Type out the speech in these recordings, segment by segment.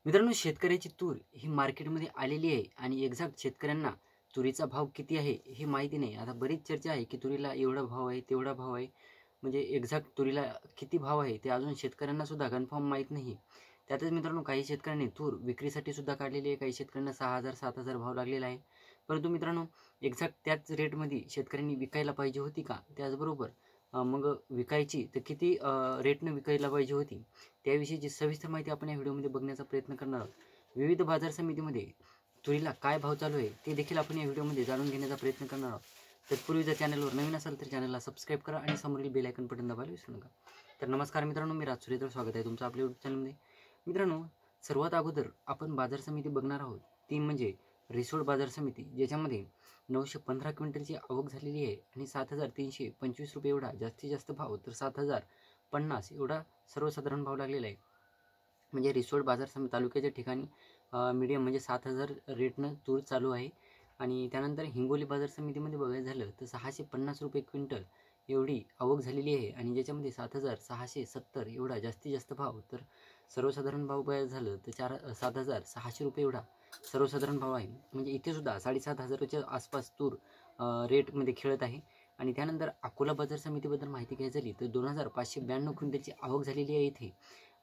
मित्रांनो, शेतकऱ्याची तूर ही मार्केटमध्ये आलेली आहे आणि एक्झॅक्ट शेतकऱ्यांना तुरीचा भाव किती आहे हे माहिती नाही. आता बरीच चर्चा आहे की तुरीला एवढा भाव आहे, तेवढा भाव आहे. म्हणजे एक्झॅक्ट तुरीला किती भाव आहे ते अजून शेतकऱ्यांना सुद्धा कन्फर्म माहीत नाही. त्यातच मित्रांनो, काही शेतकऱ्यांनी तूर विक्रीसाठी सुद्धा काढलेली आहे. काही शेतकऱ्यांना 6,000 7,000 भाव लागलेला आहे. परंतु मित्रांनो, एक्झॅक्ट त्याच रेटमध्ये शेतकऱ्यांनी विकायला पाहिजे होती का? त्याचबरोबर मग विकायची तर किती रेटनं विकायला पाहिजे होती, त्याविषयीची सविस्तर माहिती आपण या व्हिडिओमध्ये बघण्याचा प्रयत्न करणार आहोत. विविध बाजार समितीमध्ये तुरीला काय भाव चालू आहे ते देखील आपण या व्हिडिओमध्ये जाणून घेण्याचा प्रयत्न करणार आहोत. तत्पूर्वी जर चॅनलवर नवीन असाल तर चॅनलला सबस्क्राईब करा आणि समोरील बेल आयकॉन बटन दाबायला विसरू नका. तर नमस्कार मित्रांनो, मी राज सुरेंद्र, स्वागत आहे तुमचं आपल्या यूट्यूब चॅनलमध्ये. मित्रांनो, सर्वात अगोदर आपण बाजार समिती बघणार आहोत, ती म्हणजे रिसोड बाजार समिती, ज्याच्यामध्ये 915 क्विंटलची आवक झालेली आहे आणि 7,325 रुपये एवढा जास्तीत जास्त भाव, तर 7,050 एवढा सर्वसाधारण भाव लागलेला आहे. म्हणजे रिसोड बाजार समिती तालुक्याच्या ठिकाणी मीडियम म्हणजे 7,000 रेटनं तूर चालू आहे. आणि त्यानंतर हिंगोली बाजार समितीमध्ये बघायचं झालं तर 650 रुपये क्विंटल एवढी आवक झालेली आहे आणि ज्याच्यामध्ये 7,670 एवढा जास्तीत जास्त भाव, तर सर्वसाधारण भाव बघायचं झालं तर 7,600 रुपये एवढा सर्वसाधारण भाव आहे. म्हणजे इथे सुद्धा 7,500च्या आसपास तूर रेटमध्ये खेळत आहे. आणि त्यानंतर अकोला बाजार समितीबद्दल माहिती घ्यायची झाली तर 2,592 क्विंटलची आवक झालेली आहे इथे.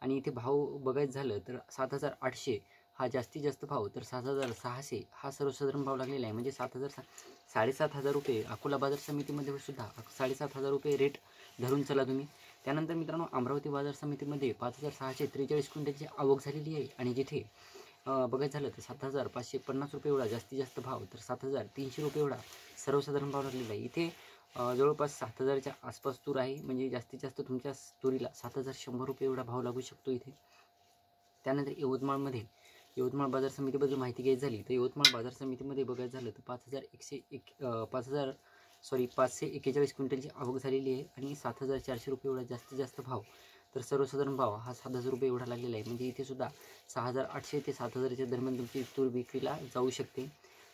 आणि इथे भाव बघायचं झालं तर 7,800 हा जास्तीत जास्त भाव, तर 7,600 हा सर्वसाधारण भाव लागलेला आहे. म्हणजे 7,000 रुपये अकोला बाजार समितीमध्ये सुद्धा 7,500 रुपये रेट धरून चला तुम्ही. त्यानंतर मित्रांनो, अमरावती बाजार समितीमध्ये 5,643 क्विंटलची आवक झालेली आहे आणि जिथे बघायचं झालं तर 7,550 रुपये एवढा जास्तीत जास्त भाव, तर 7,300 रुपये एवढा सर्वसाधारण भाव लागलेला आहे. इथे जवळपास 7,000च्या आसपास तूर आहे. म्हणजे जास्तीत जास्त तुमच्या तुरीला 7,100 रुपये एवढा भाव लागू शकतो इथे. त्यानंतर यवतमाळ बाजार समितीबद्दल माहिती घ्यायची झाली तर यवतमाळ बाजार समितीमध्ये बघायचं झालं तर 541 क्विंटलची आवक झालेली आहे आणि 7,400 रुपये एवढा जास्तीत जास्त भाव, तर सर्वसाधारण भाव हा 7,000 रुपये एवढा लागलेला आहे. म्हणजे इथे सुद्धा 6,800 ते 7,000च्या दरम्यान तुमची तूर विक्रीला जाऊ शकते.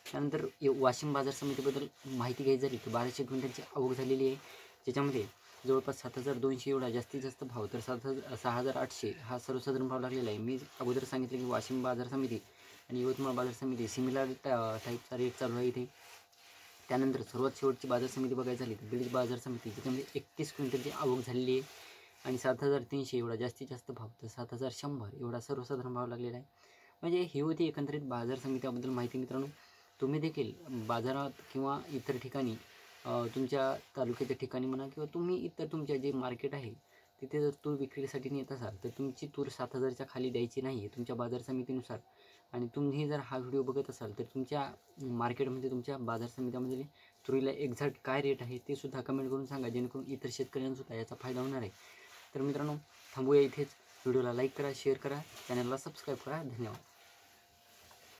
त्यानंतर वाशिम बाजार समितीबद्दल माहिती घ्यायची झाली तर 1,200 क्विंटलची आवक झालेली आहे, ज्याच्यामध्ये जवळपास 7,200 एवढा जास्तीत जास्त भाव, तर 6,800 हा सर्वसाधारण भाव लागलेला आहे. मी अगोदर सांगितलं की वाशिम बाजार समिती आणि यवतमाळ बाजार समिती सिमिलर टाईपचा रेट चालू आहे इथे. त्यानंतर सर्वात शेवटची बाजार समिती बघायची झाली तर बीड बाजार समिती, ज्याच्यामध्ये 31 क्विंटलची आवक झालेली आहे आणि 7,300 एवढा जास्तीत जास्त भाव, तर 7,100 एवढा सर्वसाधारण भाव लागलेला आहे. म्हणजे ही होती एकंदरीत बाजार समित्याबद्दल माहिती. मित्रांनो, तुम्ही देखील बाजारात किंवा इतर ठिकाणी तुमच्या तालुक्याच्या ठिकाणी म्हणा किंवा तुम्ही इतर तुमच्या जे मार्केट आहे तिथे जर तूर विक्रीसाठी नेत असाल तर तुमची तूर 7,000च्या खाली द्यायची नाही आहे तुमच्या बाजार समितीनुसार. आणि तुम्ही जर हा व्हिडिओ बघत असाल तर तुमच्या मार्केटमध्ये तुमच्या बाजार समित्यामध्ये तुरीला एक्झॅक्ट काय रेट आहे ते सुद्धा कमेंट करून सांगा, जेणेकरून इतर शेतकऱ्यांनासुद्धा याचा फायदा होणार आहे. तर मित्रांनो, थांबूया इथेच. व्हिडिओला लाईक करा, शेअर करा, चॅनलला सबस्क्राईब करा. धन्यवाद.